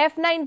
F9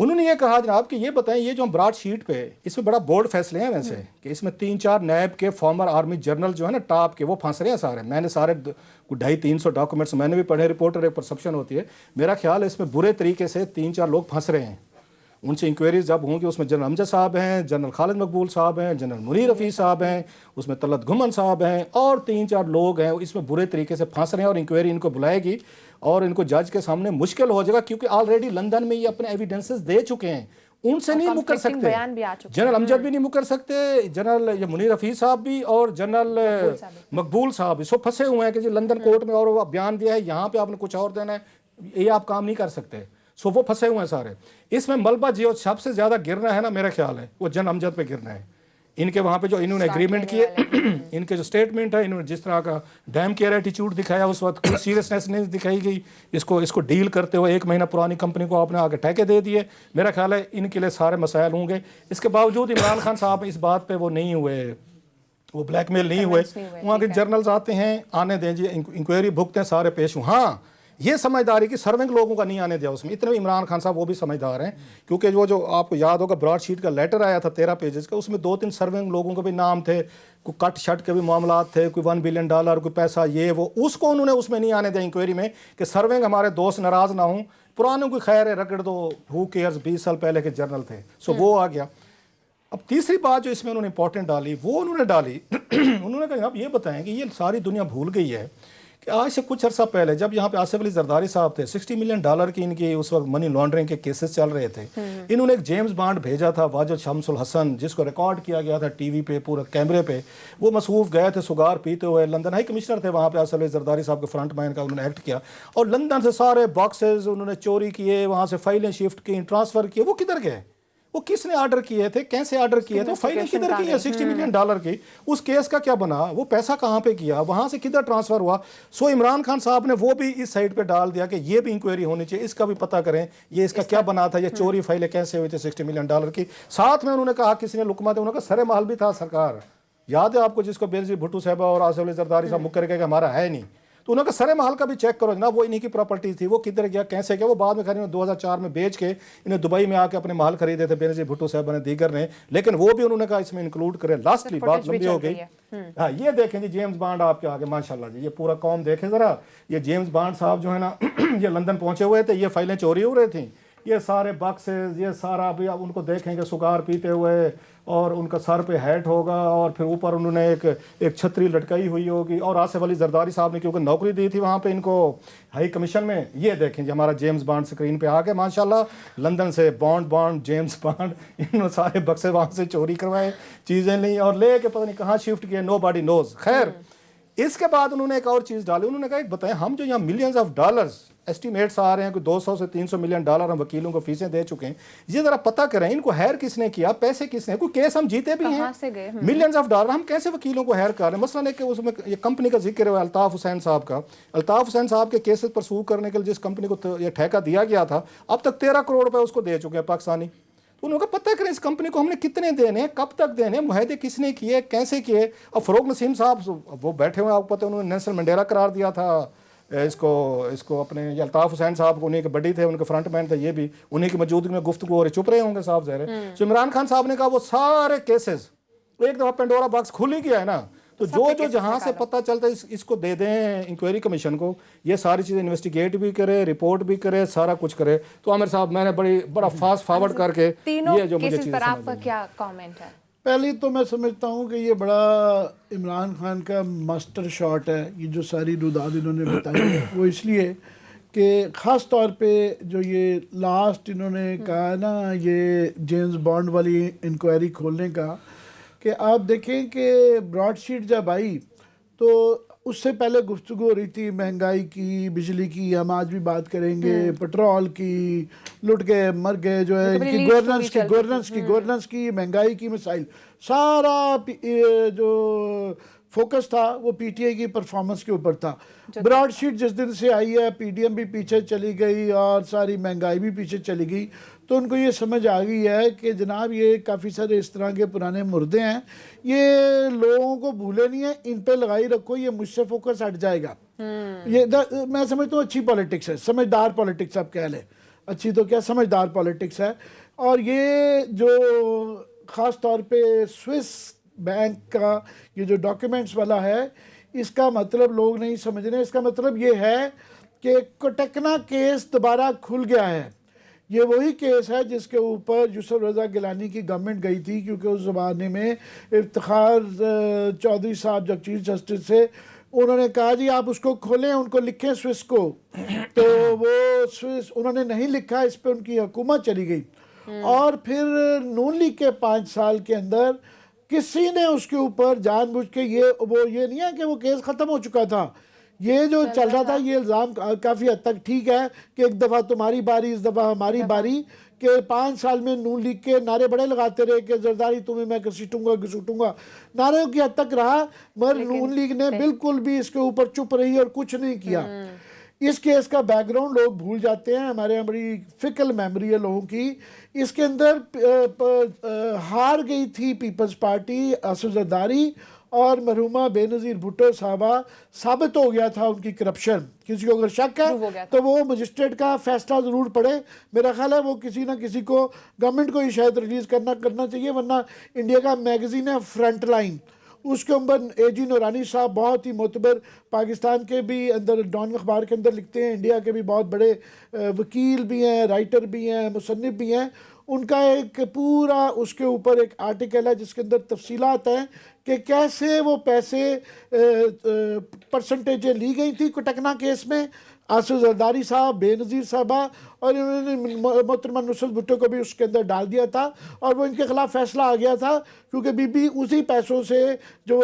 انہوں نے یہ کہا جناب کہ یہ بتائیں یہ جو ہم براڈ شیٹ پہ اس میں بڑا بورڈ فیصلے ہیں ویسے کہ اس میں 3-4 نیب کے فارمر آرمی جنرل جو ہے نا ٹاپ کے وہ پھنس رہے ہیں سارے. میں نے سارے 250-300 ڈاکومنٹس میں نے بھی پڑھے, رپورٹر ایک پرسپشن ہوتی ہے. میرا خیال ہے اس میں برے طریقے سے 3-4 لوگ پھنس رہے ہیں. ان سے انکوائریز جب ہوں گی اس میں جنرل امجد صاحب ہیں, جنرل خالد مقبول صاحب ہیں, جنرل منیر رفیع صاحب ہیں, اس میں طلعت گھمن صاحب ہیں اور 3-4 لوگ ہیں اس میں برے طریقے سے پھنس رہے ہیں. اور انکوائری ان کو بلائے گی اور ان کو جج کے سامنے مشکل ہو جائے گا کیونکہ آلریڈی لندن میں یہ اپنے ایویڈنسز دے چکے ہیں, ان سے نہیں مکر سکتے. جنرل امجد بھی نہیں مکر سکتے, جنرل منیر رفیع صاحب بھی اور جنرل مقبول صاحب بھی سب پھنسے ہوئے ہیں کہ جی لندن کورٹ میں اور وہ بیان دیا ہے, یہاں پہ آپ نے کچھ اور دینا ہے, یہ آپ کام نہیں کر سکتے. سو وہ پھنسے ہوئے ہیں سارے. اس میں ملبہ جو سب سے زیادہ گرنا ہے نا میرا خیال ہے وہ جنرل امجد پہ گرنا ہے. ان کے وہاں پہ جو انہوں نے ایگریمنٹ کیے, ان کے جو سٹیٹمنٹ ہے, انہوں نے جس طرح کا ڈیم کیئر ایٹیچیوڈ دکھایا اس وقت کوئی سیریسنس نہیں دکھائی گئی. اس کو ڈیل کرتے ہوئے 1 مہینہ پرانی کمپنی کو آپ نے آگے ٹھیکے دے دیے. میرا خیال ہے ان کے لیے سارے مسائل ہوں گے. اس کے باوجود عمران خان صاحب اس بات پہ وہ نہیں ہوئے, وہ بلیک میل نہیں ہوئے. وہاں کے جرنلز آتے ہیں, آنے دیں جی انکوائری بھگتے ہیں سارے پیش ہوں. ہاں یہ سمجھداری کہ سرونگ لوگوں کا نہیں آنے دیا اس میں, اتنے عمران خان صاحب وہ بھی سمجھدار ہیں کیونکہ وہ جو آپ کو یاد ہوگا براڈ شیٹ کا لیٹر آیا تھا 13 پیجز کا, اس میں 2-3 سرونگ لوگوں کے بھی نام تھے, کوئی کٹ شٹ کے بھی معاملات تھے, کوئی $1 بلین کوئی پیسہ یہ وہ, اس کو انہوں نے اس میں نہیں آنے دیا انکوائری میں کہ سرونگ ہمارے دوست ناراض نہ ہوں, پرانوں کی خیر ہے رگڑ دو, ہو کیئرز 20 سال پہلے کے جرنل تھے. سو وہ آ گیا. اب تیسری بات جو اس میں انہوں نے امپورٹنٹ ڈالی وہ انہوں نے ڈالی انہوں نے کہا جناب یہ بتائیں کہ یہ ساری دنیا بھول گئی ہے کہ آج سے کچھ عرصہ پہلے جب یہاں پہ آصف علی زرداری صاحب تھے, $60 ملین کی ان کی اس وقت منی لانڈرنگ کے کیسز چل رہے تھے. انہوں نے ایک جیمز بانڈ بھیجا تھا واجد شمس الحسن, جس کو ریکارڈ کیا گیا تھا ٹی وی پہ پورا کیمرے پہ. وہ مصروف گئے تھے سگار پیتے ہوئے, لندن ہائی کمشنر تھے وہاں پہ آصف علی زرداری صاحب کے فرنٹ مین کا انہوں نے ایکٹ کیا, اور لندن سے سارے باکسز انہوں نے چوری کیے, وہاں سے فائلیں شفٹ کی, ٹرانسفر کیے. وہ کدھر گئے, وہ کس نے آرڈر کیے تھے, کیسے آرڈر کیے تھے, فائلیں کدھر کی ہے $60 ملین کی, اس کیس کا کیا بنا, وہ پیسہ کہاں پہ کیا, وہاں سے کدھر ٹرانسفر ہوا. سو عمران خان صاحب نے وہ بھی اس سائٹ پہ ڈال دیا کہ یہ بھی انکوائری ہونی چاہیے, اس کا بھی پتہ کریں یہ اس کا کیا بنا تھا, یہ چوری فائلیں کیسے ہوئی تھی $60 ملین کی. ساتھ میں انہوں نے کہا کسی نے لقمہ دیا, انہوں نے کہا سر محل بھی تھا سرکار, یاد ہے آپ کو, جس کو بینظیر بھٹو صاحبہ اور آصف علی زرداری صاحب مکر گئے کہ ہمارا ہے نہیں. تو انہوں نے کہا سر محل کا بھی چیک کرو جناب, وہ انہی کی پراپرٹی تھی, وہ کدھر گیا کیسے گیا. وہ بعد میں خریدے 2004 میں بیچ کے انہیں دبئی میں آ کے اپنے محل خریدے تھے بینظیر بھٹو صاحب نے دیگر نے, لیکن وہ بھی انہوں نے کہا اس میں انکلوڈ کرے. لاسٹلی بات لمبی ہو گئی. ہاں یہ دیکھیں جی جیمز بانڈ آپ کے آگے ماشاءاللہ جی, یہ پورا قوم دیکھیں ذرا, یہ جیمز بانڈ صاحب جو ہے نا یہ لندن پہنچے ہوئے تھے, یہ فائلیں چوری ہو رہی تھیں, یہ سارے باکسز, یہ سارا ابھی آپ ان کو دیکھیں گے سگار پیتے ہوئے, اور ان کا سر پہ ہیٹ ہوگا, اور پھر اوپر انہوں نے ایک چھتری لٹکائی ہوئی ہوگی, اور آصف علی زرداری صاحب نے کیونکہ نوکری دی تھی وہاں پہ ان کو ہائی کمیشن میں. یہ دیکھیں جی ہمارا جیمز بانڈ سکرین پہ آ کے ماشاءاللہ, لندن سے بانڈ جیمز بانڈ, انہوں نے سارے بکسے وہاں سے چوری کروائے, چیزیں لیں اور لے کے پتہ نہیں کہاں شفٹ کیے, نو باڈی نوز. خیر اس کے بعد انہوں نے ایک اور چیز ڈالی, انہوں نے کہا ایک بتائیں ہم جو یہاں ملینز آف ڈالرز ایسٹیمیٹس آ رہے ہیں کہ $200 سے $300 ملین ہم وکیلوں کو فیسیں دے چکے ہیں, یہ ذرا پتہ کریں ان کو ہائر کس نے کیا, پیسے کس نے, کوئی کیس ہم جیتے بھی ہیں ملینز آف ڈالر, ہم کیسے وکیلوں کو ہائر کر رہے ہیں. مثلا ایک اس میں یہ کمپنی کا ذکر ہے الطاف حسین صاحب کا, الطاف حسین صاحب کے کیسز پرسو کرنے کے لیے جس کمپنی کو یہ ٹھیکہ دیا گیا تھا اب تک 13 کروڑ روپے اس کو دے چکے ہیں پاکستانی. تو انہوں نے کہا پتہ کریں اس کمپنی کو ہم نے کتنے دینے ہیں, کب تک دینے, معاہدے کس نے کیے, کیسے کیے. اور فروغ نسیم صاحب وہ بیٹھے ہوئے, آپ کو پتہ انہوں نے نیلسن منڈیلا قرار دیا تھا اس کو اپنے, یہ الطاف حسین صاحب کو انہیں کے بڈی تھے, ان کے فرنٹ مین تھے, یہ بھی انہیں کی موجودگی میں گفتگو ہو رہی, چپ رہے ہوں گے صاحب ظاہر ہے. تو عمران خان صاحب نے کہا وہ سارے کیسز ایک دفعہ پینڈورا باکس کھل ہی گیا ہے نا, تو جو جہاں سے پتہ چلتا ہے اس کو دے دیں انکوائری کمیشن کو, یہ ساری چیزیں انویسٹیگیٹ بھی کرے, رپورٹ بھی کرے, سارا کچھ کرے. تو عامر صاحب میں نے بڑا فاسٹ فارورڈ کر کے یہ جو مجھے چیزیں آپ کا کیا کامنٹ ہے. پہلی تو میں سمجھتا ہوں کہ یہ بڑا عمران خان کا ماسٹر شاٹ ہے, یہ جو ساری روداد انہوں نے بتائی ہے, وہ اس لیے کہ خاص طور پہ جو یہ لاسٹ انہوں نے کہا نا یہ جیمز بانڈ والی انکوائری کھولنے کا, کہ آپ دیکھیں کہ براڈ شیٹ جب آئی تو اس سے پہلے گفتگو ہو رہی تھی مہنگائی کی, بجلی کی, ہم آج بھی بات کریں گے, پٹرول کی, لٹ گئے مر گئے, جو ہے ان کی گورننس کی مہنگائی کی مسائل, سارا جو فوکس تھا وہ پی ٹی آئی کی پرفارمنس کے اوپر تھا. براڈ شیٹ جس دن سے آئی ہے پی ڈی ایم بھی پیچھے چلی گئی اور ساری مہنگائی بھی پیچھے چلی گئی, تو ان کو یہ سمجھ آ گئی ہے کہ جناب یہ کافی سارے اس طرح کے پرانے مردے ہیں, یہ لوگوں کو بھولے نہیں ہیں, ان پہ لگائی رکھو, یہ مجھ سے فوکس ہٹ جائے گا. یہ میں سمجھتا ہوں اچھی پالیٹکس ہے, سمجھدار پالیٹکس آپ کہہ لیں. اچھی تو کیا سمجھدار پالیٹکس ہے. اور یہ جو خاص طور پہ سوئس بینک کا یہ جو ڈاکیومنٹس والا ہے, اس کا مطلب لوگ نہیں سمجھ رہے. اس کا مطلب یہ ہے کہ کوٹکنا کیس دوبارہ کھل گیا ہے. یہ وہی کیس ہے جس کے اوپر یوسف رضا گیلانی کی گورنمنٹ گئی تھی, کیونکہ اس زمانے میں افتخار چودھری صاحب جب چیف جسٹس تھے, انہوں نے کہا جی آپ اس کو کھولیں, ان کو لکھیں سوئس کو, تو وہ سوئس انہوں نے نہیں لکھا, اس پہ ان کی حکومت چلی گئی. اور پھر نون لیگ کے 5 سال کے اندر کسی نے اس کے اوپر جان بوجھ کے وہ یہ نہیں ہے کہ وہ کیس ختم ہو چکا تھا, یہ جو چل رہا تھا یہ الزام کافی حد تک ٹھیک ہے کہ ایک دفعہ تمہاری باری اس دفعہ ہماری باری, کہ 5 سال میں نون لیگ کے نعرے بڑے لگاتے رہے کہ زرداری تمہیں میں گھسیٹوں گا, نعرے کی حد تک رہا, مگر نون لیگ نے بالکل بھی اس کے اوپر چپ رہی اور کچھ نہیں کیا. اس کیس کا بیک گراؤنڈ لوگ بھول جاتے ہیں, ہمارے یہاں بڑی فکل میموری ہے لوگوں کی. اس کے اندر ہار گئی تھی پیپلز پارٹی, آصف زرداری اور مرحومہ بے نظیر بھٹو صاحبہ, ثابت ہو گیا تھا ان کی کرپشن. کسی کو اگر شک ہے تو وہ مجسٹریٹ کا فیصلہ ضرور پڑھے. میرا خیال ہے وہ کسی نہ کسی کو گورنمنٹ کو ہی شاید ریلیز کرنا چاہیے, ورنہ انڈیا کا میگزین ہے فرنٹ لائن, اس کے اوپر اے جی نورانی صاحب بہت ہی معتبر, پاکستان کے بھی اندر ڈان اخبار کے اندر لکھتے ہیں, انڈیا کے بھی بہت بڑے وکیل بھی ہیں, رائٹر بھی ہیں, مصنف بھی ہیں. ان کا ایک پورا اس کے اوپر ایک آرٹیکل ہے جس کے اندر تفصیلات ہیں کہ کیسے وہ پیسے پرسنٹیجیں لی گئی تھی کوٹکنا کیس میں. آصف زرداری صاحب, بے نظیر صاحبہ, اور انہوں نے محترمہ نصرت بھٹو کو بھی اس کے اندر ڈال دیا تھا, اور وہ ان کے خلاف فیصلہ آ گیا تھا, کیونکہ بی بی اسی پیسوں سے جو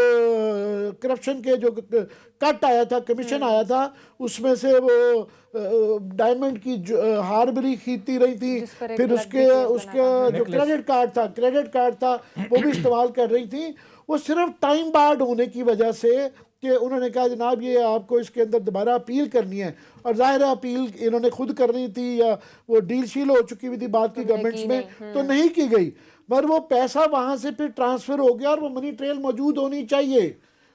کرپشن کے جو کٹ آیا تھا, کمیشن آیا تھا, اس میں سے وہ ڈائمنڈ کی ہاربری خریدتی رہی تھی, پھر اس کے جو کریڈٹ کارڈ تھا وہ بھی استعمال کر رہی تھی. وہ صرف ٹائم بارڈ ہونے کی وجہ سے کہ انہوں نے کہا جناب یہ آپ کو اس کے اندر دوبارہ اپیل کرنی ہے, اور ظاہر اپیل انہوں نے خود کرنی تھی یا وہ ڈیل شیل ہو چکی ہوئی تھی بعد کی گورنمنٹس میں, تو نہیں کی گئی. مگر وہ پیسہ وہاں سے پھر ٹرانسفر ہو گیا, اور وہ منی ٹریل موجود ہونی چاہیے.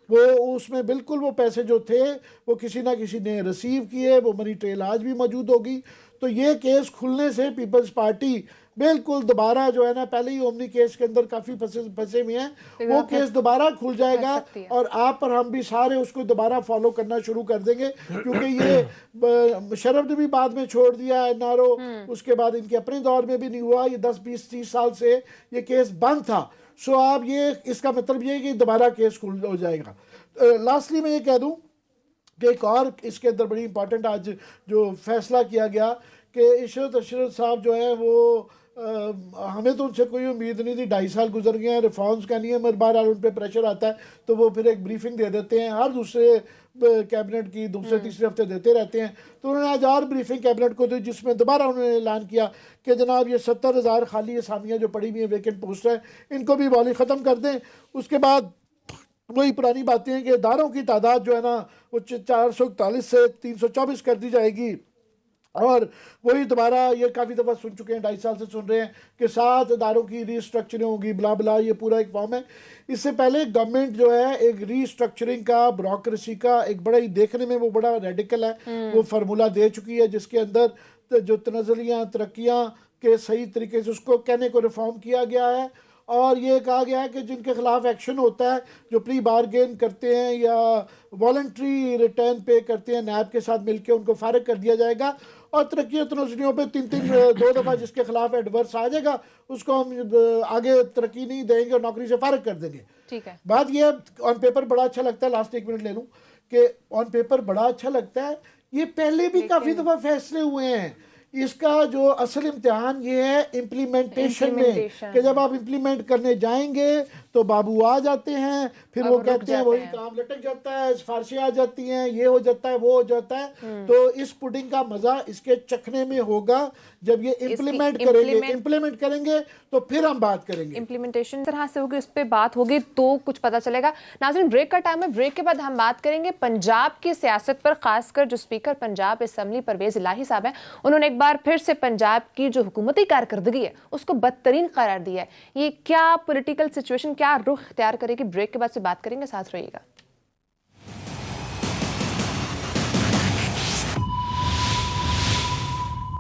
وہ اس میں بالکل وہ پیسے جو تھے وہ کسی نہ کسی نے ریسیو کیے, وہ منی ٹریل آج بھی موجود ہوگی. تو یہ کیس کھلنے سے پیپلز پارٹی بالکل دوبارہ جو ہے نا, پہلے ہی اومنی کیس کے اندر کافی پھنسے ہوئے ہیں, وہ کیس دوبارہ کھل جائے گا, اور آپ پر ہم بھی سارے اس کو دوبارہ فالو کرنا شروع کر دیں گے, کیونکہ یہ مشرف نے بھی بعد میں چھوڑ دیا این آر او, اس کے بعد ان کے اپنے دور میں بھی نہیں ہوا, یہ 10 20 30 سال سے یہ کیس بند تھا. سو آپ یہ اس کا مطلب یہ ہے کہ دوبارہ کیس کھل ہو جائے گا. لاسٹلی میں یہ کہہ دوں کہ ایک اور اس کے اندر بڑی امپورٹنٹ آج جو فیصلہ کیا گیا کہ عشرت اشرف صاحب جو ہے وہ ہمیں تو ان سے کوئی امید نہیں تھی, 2.5 سال گزر گئے ہیں, ریفارمز کا نہیں ہے, مگر بہرحال ان پہ پریشر آتا ہے تو وہ پھر ایک بریفنگ دے دیتے ہیں, ہر دوسرے کیبنٹ کی دوسرے تیسرے ہفتے دیتے رہتے ہیں. تو انہوں نے آج اور بریفنگ کیبنٹ کو دی, جس میں دوبارہ انہوں نے اعلان کیا کہ جناب یہ 70,000 خالی اسامیاں جو پڑی ہوئی ہیں ویکنٹ پوسٹ ہیں, ان کو بھی والی ختم کر دیں. اس کے بعد وہی پرانی باتیں ہیں کہ اداروں کی تعداد جو ہے نا وہ 441 سے 324 کر دی جائے گی, اور وہی دوبارہ یہ کافی دفعہ سن چکے ہیں, 2.5 سال سے سن رہے ہیں کہ 7 اداروں کی ری اسٹرکچرنگ ہوگی, بلا بلا, یہ پورا ایک فارم ہے. اس سے پہلے گورنمنٹ جو ہے ایک ری اسٹرکچرنگ کا, بیوروکریسی کا ایک بڑا ہی دیکھنے میں وہ بڑا ریڈیکل ہے, وہ فارمولہ دے چکی ہے, جس کے اندر جو تنزلیاں ترقیاں کے صحیح طریقے سے اس کو کہنے کو ریفارم کیا گیا ہے, اور یہ کہا گیا ہے کہ جن کے خلاف ایکشن ہوتا ہے, جو پری بارگین کرتے ہیں یا والنٹری ریٹرن پے کرتے ہیں نیب کے ساتھ مل کے, ان کو فارغ کر دیا جائے گا. اور ترقی و تنزلیوں پہ 2 دفعہ جس کے خلاف ایڈورس آ جائے گا اس کو ہم آگے ترقی نہیں دیں گے اور نوکری سے فارغ کر دیں گے. ٹھیک ہے, بات یہ آن پیپر بڑا اچھا لگتا ہے, لاسٹ 1 منٹ لے لوں کہ آن پیپر بڑا اچھا لگتا ہے, یہ پہلے بھی کافی دفعہ فیصلے ہوئے ہیں. اس کا جو اصل امتحان یہ ہے امپلیمنٹیشن میں, کہ جب آپ امپلیمنٹ کرنے جائیں گے تو بابو آ جاتے ہیں, پھر وہ کہتے ہیں وہی کام لٹک جاتا ہے, سفارشیں آ جاتی ہیں, یہ ہو جاتا ہے, وہ ہو جاتا ہے. تو اس پڈنگ کا مزہ اس کے چکھنے میں ہوگا جب یہ امپلیمنٹ کریں گے تو پھر ہم بات کریں گے. امپلیمنٹیشن طرح سے ہوگی, اس پہ بات ہوگی تو کچھ پتہ چلے گا. ناظرین بریک کا ٹائم ہے, بریک کے بعد ہم بات کریں گے پنجاب کی سیاست پر, خاص کر جو اسپیکر پنجاب اسمبلی پرویز الہی صاحب ہیں, انہوں نے ایک بار پھر سے پنجاب کی جو حکومتی کارکردگی ہے اس کو بدترین قرار دیا ہے. یہ کیا پولیٹیکل سچویشن کیا رخ اختیار کرے گی, بریک کے بعد سے بات کریں گے, ساتھ رہیے گا.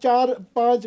4-5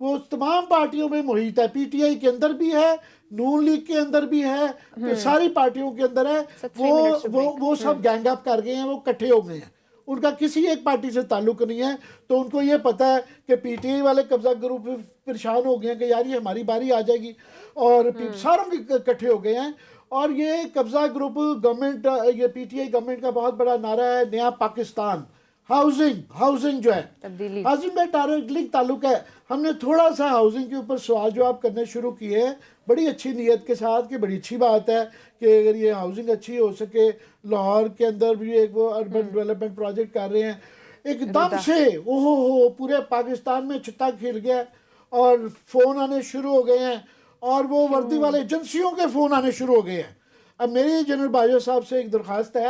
وہ تمام پارٹیوں میں محیط ہے، پی ٹی آئی کے اندر بھی ہے، نون لیگ کے اندر بھی ہے، ساری پارٹیوں کے اندر ہے، وہ سب گینگ اپ کر گئے ہیں، وہ کٹھے ہو گئے ہیں، ان کا کسی ایک پارٹی سے تعلق نہیں ہے. تو ان کو یہ پتہ ہے کہ پی ٹی آئی والے قبضہ گروپ پریشان ہو گئے ہیں کہ یار یہ ہماری باری آ جائے گی، اور ساروں کے کٹھے ہو گئے ہیں. اور یہ قبضہ گروپ گورنمنٹ، یہ پی ٹی آئی گورنمنٹ کا بہت بڑا نعرہ ہے نیا پاکستان، ہاؤسنگ جو ہے، ہاؤسنگ میں ڈائریکٹلی تعلق ہے. ہم نے تھوڑا سا ہاؤسنگ کے اوپر سوال جواب کرنے شروع کیے بڑی اچھی نیت کے ساتھ کہ بڑی اچھی بات ہے کہ اگر یہ ہاؤسنگ اچھی ہو سکے. لاہور کے اندر بھی ایک وہ اربن ڈیولپمنٹ پروجیکٹ کر رہے ہیں، ایک دم سے پورے پاکستان میں چھتا کھل گیا اور فون آنے شروع ہو گئے ہیں، اور وہ وردی والے ایجنسیوں کے فون آنے شروع ہو گئے ہیں. اب میری جنرل باجوہ صاحب سے ایک درخواست ہے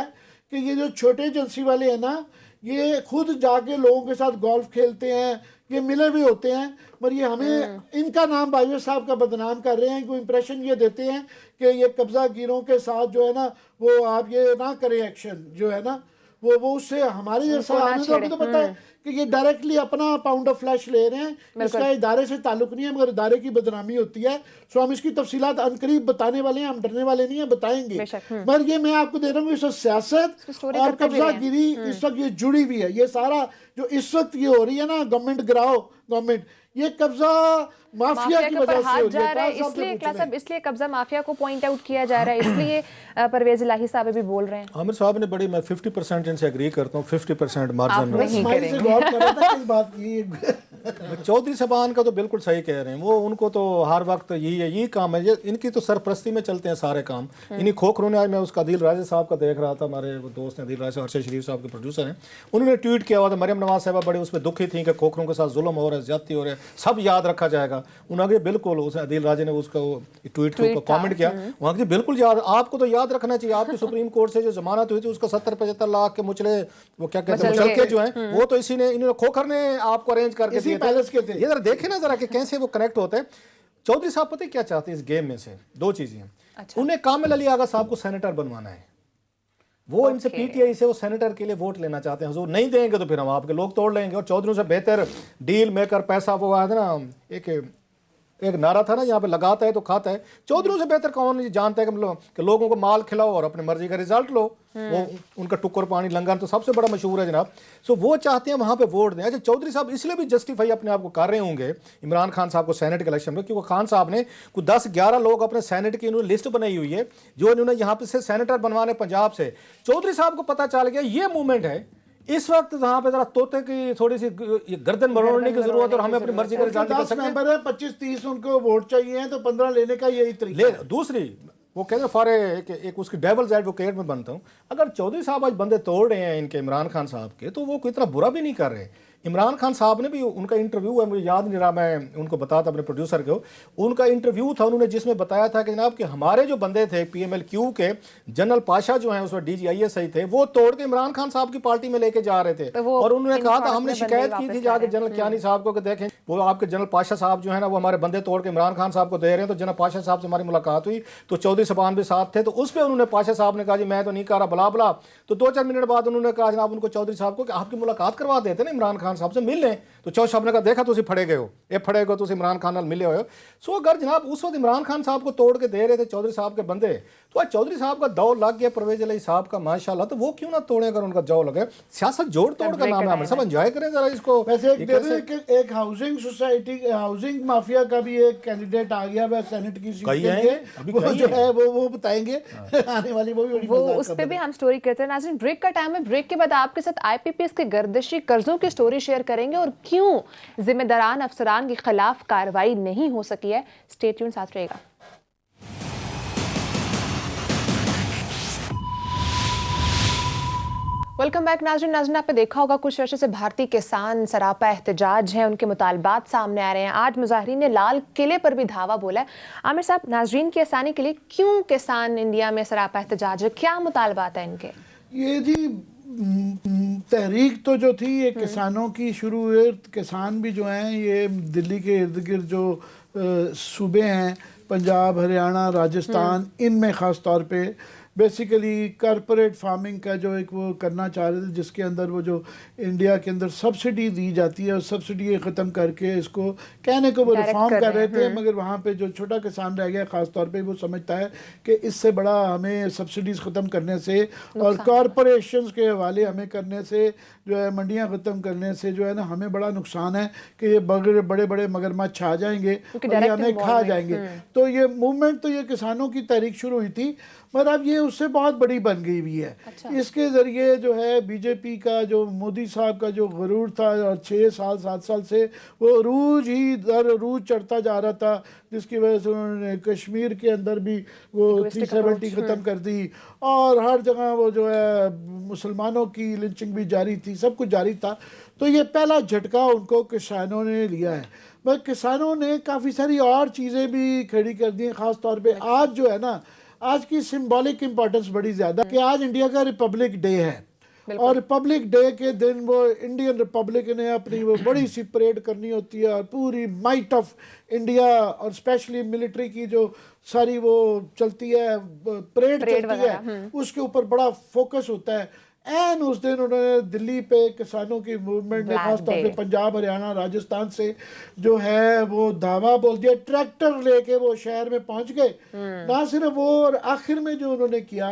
کہ یہ جو چھوٹے ایجنسی والے ہیں نا، یہ خود جا کے لوگوں کے ساتھ گولف کھیلتے ہیں، یہ ملے بھی ہوتے ہیں، مگر یہ ہمیں ان کا نام باجوہ صاحب کا بدنام کر رہے ہیں. کوئی امپریشن یہ دیتے ہیں کہ یہ قبضہ گیروں کے ساتھ جو ہے نا وہ آپ یہ نہ کریں، ایکشن جو ہے نا وہ اس سے ہماری جیسا ہمیں تو پتہ ہے کہ یہ ڈائریکٹلی اپنا پاؤنڈ آف فلیش لے رہے ہیں، اس کا ادارے سے تعلق نہیں ہے، مگر ادارے کی بدنامی ہوتی ہے. سو ہم اس کی تفصیلات عنقریب بتانے والے ہیں، ہم ڈرنے والے نہیں ہیں، بتائیں گے. مگر یہ میں آپ کو دے رہا ہوں، اس وقت سیاست اور قبضہ گیری اس وقت یہ جڑی ہوئی ہے. یہ سارا جو اس وقت یہ ہو رہی ہے نا، گورنمنٹ گراؤ گورنمنٹ، یہ قبضہ مافیا کی وجہ سے ہو رہا ہے. اس لیے قبضہ مافیا کو پوائنٹ آؤٹ کیا جا رہا ہے، اس لیے پرویز الہی صاحب بھی بول رہے ہیں. عامر صاحب نے بڑی، میں 50% ان سے اگری کرتا ہوں، 50% مارجن چودھری صاحبان کا تو بالکل صحیح کہہ رہے ہیں. وہ ان کو تو ہر وقت یہی کام ہے، ان کی تو سرپرستی میں چلتے ہیں سارے کام. انہیں کھوکھروں نے، آج میں اس کا عدیل راجہ صاحب کا دیکھ رہا تھا، ہمارے وہ دوست ہیں عدیل راجہ صاحب، ارشد شریف صاحب کے پروڈیوسر ہیں، انہوں نے ٹویٹ کیا ہوا تھا. مریم نواز صاحبہ بڑے اس پہ دکھی تھیں کہ کھوکھروں کے ساتھ ظلم ہو رہا ہے، زیادتی ہو رہا ہے، سب یاد رکھا جائے گا. انہوں نے بالکل، اس عدیل راجہ نے اس کا ٹویٹ کے اوپر کامنٹ کیا، وہاں کہ بالکل یاد، آپ کو تو یاد رکھنا چاہیے. آپ کی سپریم کورٹ سے جو ضمانت ہوئی تھی اس کا 70-75 لاکھ کے مچلے، وہ کیا کہتے ہیں، مچلکے جو ہیں، وہ تو اسی نے، انہوں نے کھوکھر نے آپ کو ارینج کر کے دیے تھے. یہ ذرا دیکھیں نا ذرا کہ کیسے وہ کنیکٹ ہوتے ہیں. چودھری صاحب پتہ کیا چاہتے ہیں اس گیم میں سے؟ دو چیزیں ہیں. انہیں کامل علی آغا صاحب کو سینیٹر بنوانا ہے، وہ ان سے پی ٹی آئی سے وہ سینیٹر کے لیے ووٹ لینا چاہتے ہیں. حضور نہیں دیں گے تو پھر ہم آپ کے لوگ توڑ لیں گے. اور چودھریوں سے بہتر ڈیل میکر، پیسہ وہ آیا تھا نا، ایک نعرہ تھا نا یہاں پہ، لگاتا ہے تو کھاتا ہے. چودھریوں سے بہتر کون جانتا ہے کہ لوگوں کو مال کھلاؤ اور اپنی مرضی کا رزلٹ لو. وہ ان کا ٹکر پانی لنگر تو سب سے بڑا مشہور ہے جناب. سو وہ چاہتے ہیں وہاں پہ ووٹ دیں. اچھا چودھری صاحب اس لیے بھی جسٹیفائی اپنے آپ کو کر رہے ہوں گے عمران خان صاحب کو سینٹ کے الیکشن میں، کیونکہ خان صاحب نے کوئی 10-11 لوگ اپنے سینٹ کی انہوں نے لسٹ بنائی ہوئی ہے جو انہوں نے یہاں پہ سے سینیٹر بنوانے پنجاب سے. چودھری صاحب کو پتہ چل گیا یہ موومنٹ ہے اس وقت جہاں پہ ذرا طوطے کی تھوڑی سی گردن مروڑنے کی ضرورت ہے، اور ہمیں اپنی مرضی کا رزلٹ نکل سکتے ہیں. 25-30 ان کو ووٹ چاہیے تو 15 لینے کا یہی طریقہ ہے. دوسری وہ کہتے ہیں فارے ایک اس کی ڈیولز ایڈوکیٹ میں بنتا ہوں. اگر چودھری صاحب آج بندے توڑ رہے ہیں ان کے عمران خان صاحب کے، تو وہ کوئی اتنا برا بھی نہیں کر رہے. عمران خان صاحب نے بھی، ان کا انٹرویو ہے، مجھے یاد نہیں رہا، میں ان کو بتاتا اپنے پروڈیوسر کو، ان کا انٹرویو تھا، انہوں نے جس میں بتایا تھا کہ جناب کہ ہمارے جو بندے تھے پی ایم ایل کیو کے جنرل پاشا جو ہیں اس وقت DGISI تھے، وہ توڑ کے عمران خان صاحب کی پارٹی میں لے کے جا رہے تھے. اور انہوں نے کہا تھا، ہم نے شکایت کی تھی جا کے جنرل کیانی صاحب کو کہ دیکھیں وہ آپ کے جنرل پاشا صاحب جو ہے نا وہ ہمارے بندے توڑ کے عمران خان صاحب کو دے رہے ہیں. تو جنرل پاشا صاحب سے ہماری ملاقات ہوئی تو چودھری صاحبان بھی ساتھ تھے، تو اس پہ انہوں نے پاشا صاحب نے کہا جی میں تو نہیں کہہ رہا بلا بلا. تو 2-4 منٹ بعد انہوں نے کہا جناب ان کو چودھری صاحب کو کہ آپ کی ملاقات کروا دیتے نا عمران خان صاحب سے، مل لیں. تو چودھری صاحب نے کہا دیکھا تسی پھڑے گئے ہو، یہ پھڑے گئے تسی عمران خان نال ملے ہوئے ہو. سو اگر جناب اس وقت عمران خان صاحب کو توڑ کے دے رہے تھے چودھری صاحب کے بندے، تو آج چودھری صاحب کا دو لگ گیا پرویز الہی صاحب کا ماشاءاللہ، تو وہ کیوں نہ توڑیں اگر ان کا جو لگے. سیاست جوڑ توڑ کا نام ہے، ہم سب انجوائے کریں ذرا اس کو. ویسے ایک ہاؤسنگ سوسائٹی، ہاؤسنگ مافیا کا بھی ایک کینڈیڈیٹ آ گیا ہے سینٹ کی سیٹ کے لیے، وہ جو ہے وہ بتائیں گے آنے والی، وہ اس پہ بھی ہم سٹوری کرتے ہیں. ناظرین بریک کا ٹائم ہے، بریک کے بعد آپ کے ساتھ IPPS کے گردشی قرضوں کی سٹوری شیئر کریں گے اور کیوں ذمہ داران افسران کے خلاف کارروائی نہیں ہو سکی ہے. اسٹے ٹیون، ساتھ رہے گا. ویلکم بیک ناظرین. آپ نے دیکھا ہوگا کچھ عرصے سے بھارتی کسان سراپا احتجاج ہیں، ان کے مطالبات سامنے آ رہے ہیں. آج مظاہرین نے لال قلعے پر بھی دھاوا بولا ہے. عامر صاحب، ناظرین کی آسانی کے لیے کیوں کسان انڈیا میں سراپا احتجاج ہے، کیا مطالبات ہیں ان کے؟ یہ جی تحریک تو جو تھی یہ کسانوں کی شروع ہوئی. کسان بھی جو ہیں یہ دلی کے ارد گرد جو صوبے ہیں، پنجاب، ہریانہ، راجستھان، ان میں خاص طور پہ بیسیکلی کارپوریٹ فارمنگ کا جو ایک وہ کرنا چاہ رہے تھے، جس کے اندر وہ جو انڈیا کے اندر سبسڈی دی جاتی ہے، اور سبسڈی ختم کر کے اس کو کہنے کو وہ ریفارم کر رہے تھے، مگر وہاں پہ جو چھوٹا کسان رہ گیا خاص طور پہ وہ سمجھتا ہے کہ اس سے بڑا ہمیں سبسڈیز ختم کرنے سے اور کارپوریشنز کے حوالے ہمیں کرنے سے جو ہے منڈیاں ختم کرنے سے جو ہے نا ہمیں بڑا نقصان ہے کہ یہ بڑے بڑے مگرمچھ آ جائیں گے اور یہ ہمیں کھا جائیں گے۔ تو یہ موومنٹ تو یہ کسانوں کی تحریک شروع ہوئی تھی، مگر اب یہ اس سے بہت بڑی بن گئی ہوئی ہے۔ اس کے ذریعے جو ہے بی جے پی کا جو مودی صاحب کا جو غرور تھا، اور 6 سال 7 سال سے وہ عروج ہی در عروج چڑھتا جا رہا تھا، جس کی وجہ سے انہوں نے کشمیر کے اندر بھی وہ 370 ختم کر دی، اور ہر جگہ وہ جو ہے مسلمانوں کی لنچنگ بھی جاری تھی، سب کچھ جاری تھا۔ تو یہ پہلا جھٹکا ان کو کسانوں نے لیا ہے، مگر کسانوں نے کافی ساری اور چیزیں بھی کھڑی کر دی ہیں۔ خاص طور پہ آج جو ہے نا، آج کی سمبولک امپورٹنس بڑی زیادہ کہ آج انڈیا کا ریپبلک ڈے ہے، اور ریپبلک ڈے کے دن وہ انڈین ریپبلک نے اپنی وہ بڑی سی پریڈ کرنی ہوتی ہے، اور پوری مائٹ آف انڈیا اور اسپیشلی ملٹری کی جو ساری وہ چلتی ہے، پریڈ چلتی ہے، اس کے اوپر بڑا فوکس ہوتا ہے۔ این اس دن انہوں نے دلی پہ کسانوں کی موومنٹ نے خاص طور پہ پنجاب، ہریانہ، راجستھان سے جو ہے وہ دعویٰ بول دیا، ٹریکٹر لے کے وہ شہر میں پہنچ گئے۔ نہ صرف وہ، اور آخر میں جو انہوں نے کیا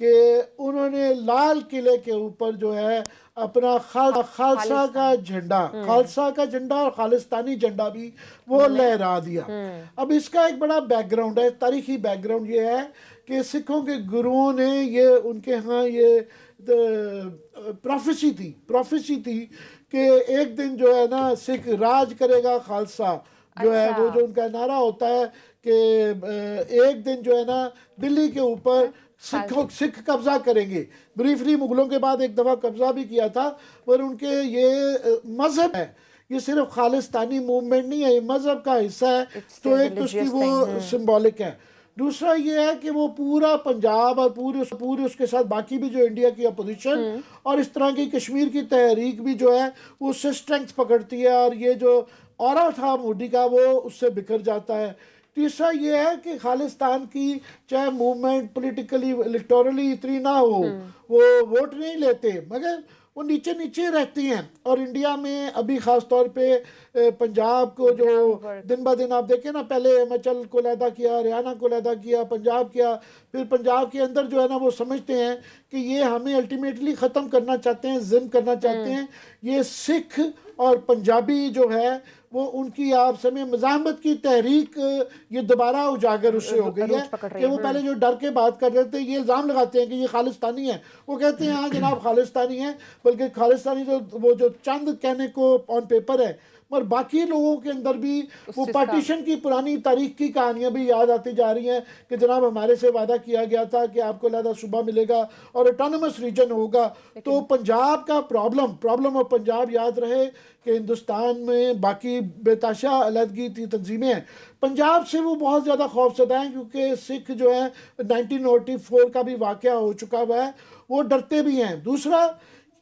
کہ انہوں نے لال قلعے کے اوپر جو ہے اپنا خالصہ کا جھنڈا، خالصہ کا جھنڈا اور خالصتانی جھنڈا بھی وہ لہرا دیا۔ اب اس کا ایک بڑا بیک گراؤنڈ ہے، تاریخی بیک گراؤنڈ یہ ہے کہ سکھوں کے گروؤں نے یہ ان کے ہاں یہ پروفیسی تھی کہ ایک دن جو ہے نا سکھ راج کرے گا خالصہ، جو ہے وہ جو ان کا نعرہ ہوتا ہے کہ ایک دن جو ہے نا دلی کے اوپر سکھ قبضہ کریں گے۔ بریفلی مغلوں کے بعد ایک دفعہ قبضہ بھی کیا تھا، پر ان کے یہ مذہب ہے، یہ صرف خالصتانی موومنٹ نہیں ہے، یہ مذہب کا حصہ ہے، تو ایک تو اس کی وہ سمبولک ہے۔ دوسرا یہ ہے کہ وہ پورا پنجاب اور پورے اس کے ساتھ باقی بھی جو انڈیا کی اپوزیشن اور اس طرح کی کشمیر کی تحریک بھی جو ہے وہ اس سے سٹرنگز پکڑتی ہے، اور یہ جو اورا تھا مودی کا وہ اس سے بکھر جاتا ہے۔ تیسرا یہ ہے کہ خالصتان کی چاہے موومنٹ پولیٹیکلی الیکٹورلی اتنی نہ ہو، وہ ووٹ نہیں لیتے، مگر وہ نیچے نیچے رہتی ہیں، اور انڈیا میں ابھی خاص طور پہ پنجاب کو جو دن بہ دن آپ دیکھیں نا، پہلے ہماچل کو علیحدہ کیا، ہریانہ کو علیحدہ کیا، پنجاب کیا، پھر پنجاب کے اندر جو ہے نا وہ سمجھتے ہیں کہ یہ ہمیں الٹیمیٹلی ختم کرنا چاہتے ہیں، ضم کرنا چاہتے ہیں۔ یہ سکھ اور پنجابی جو ہے وہ ان کی آپ سمجھیں مزاحمت کی تحریک یہ دوبارہ اجاگر اس سے ہو گئی ہے کہ وہ پہلے جو ڈر کے بات کر رہے تھے، یہ الزام لگاتے ہیں کہ یہ خالصتانی ہے، وہ کہتے ہیں ہاں جناب خالصتانی ہے، بلکہ خالصتانی وہ جو چند کہنے کو آن پیپر ہے، اور باقی لوگوں کے اندر بھی وہ پارٹیشن کی پرانی تاریخ کی کہانیاں بھی یاد آتی جا رہی ہیں کہ جناب ہمارے سے وعدہ کیا گیا تھا کہ آپ کو علیحدہ صوبہ ملے گا اور اٹانومس ریجن ہوگا۔ تو پنجاب کا پرابلم آف پنجاب یاد رہے کہ ہندوستان میں باقی بے تحاشا علیحدگی کی تنظیمیں ہیں، پنجاب سے وہ بہت زیادہ خوف زدہ ہیں، کیونکہ سکھ جو ہے 1944 کا بھی واقعہ ہو چکا ہوا ہے، وہ ڈرتے بھی ہیں۔ دوسرا،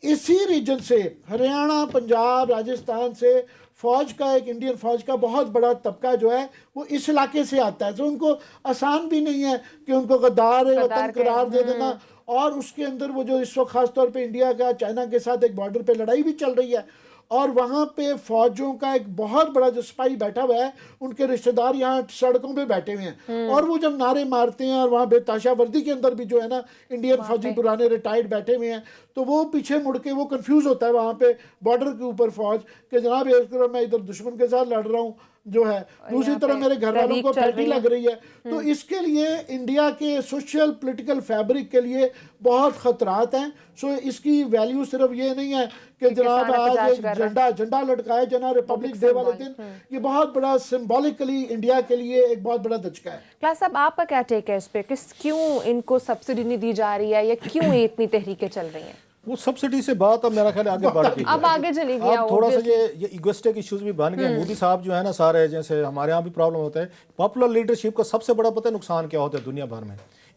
اسی ریجن سے ہریانہ، پنجاب، راجستھان سے فوج کا، ایک انڈین فوج کا بہت بڑا طبقہ جو ہے وہ اس علاقے سے آتا ہے، تو ان کو آسان بھی نہیں ہے کہ ان کو غدار وطن قرار دے دینا، اور اس کے اندر وہ جو اس وقت خاص طور پہ انڈیا کا چائنا کے ساتھ ایک بارڈر پہ لڑائی بھی چل رہی ہے، اور وہاں پہ فوجوں کا ایک بہت بڑا جو سپاہی بیٹھا ہوا ہے، ان کے رشتہ دار یہاں سڑکوں پہ بیٹھے ہوئے ہیں، اور وہ جب نعرے مارتے ہیں، اور وہاں بے تحاشا وردی کے اندر بھی جو ہے نا انڈین فوجی پرانے ریٹائرڈ بیٹھے ہوئے ہیں، تو وہ پیچھے مڑ کے وہ کنفیوز ہوتا ہے وہاں پہ بارڈر کے اوپر فوج کہ جناب ایک طرف میں ادھر دشمن کے ساتھ لڑ رہا ہوں جو ہے، دوسری طرف میرے گھر والوں کو پھیٹی لگ رہی ہے، تو اس کے لیے انڈیا کے سوشل پولیٹیکل فیبرک کے لیے بہت خطرات ہیں۔ سو اس کی ویلیو صرف یہ نہیں ہے کہ جناب آج ایک جھنڈا لٹکائے جناب ریپبلک ڈے والے دن، یہ بہت بڑا سمبولکلی انڈیا کے لیے ایک بہت بڑا دھچکا ہے۔ کلاس صاحب، آپ کا کیا ٹیک ہے اس پہ، کیوں ان کو سبسڈی نہیں دی جا رہی ہے، یا کیوں یہ اتنی تحریکیں چل رہی ہیں؟ وہ سبسڈی سے بات اب میرا خیال آگے بڑھ گئی ہے، اب آگے چلی گیا، اب تھوڑا سا یہ ایگوسٹک ایشوز بھی بن گئے۔ مودی صاحب جو ہے نا سارے، جیسے ہمارے ہاں بھی پرابلم ہوتا ہے، پاپولر لیڈرشپ کا سب سے بڑا پتہ نقصان کیا ہوتا ہے دنیا بھر میں،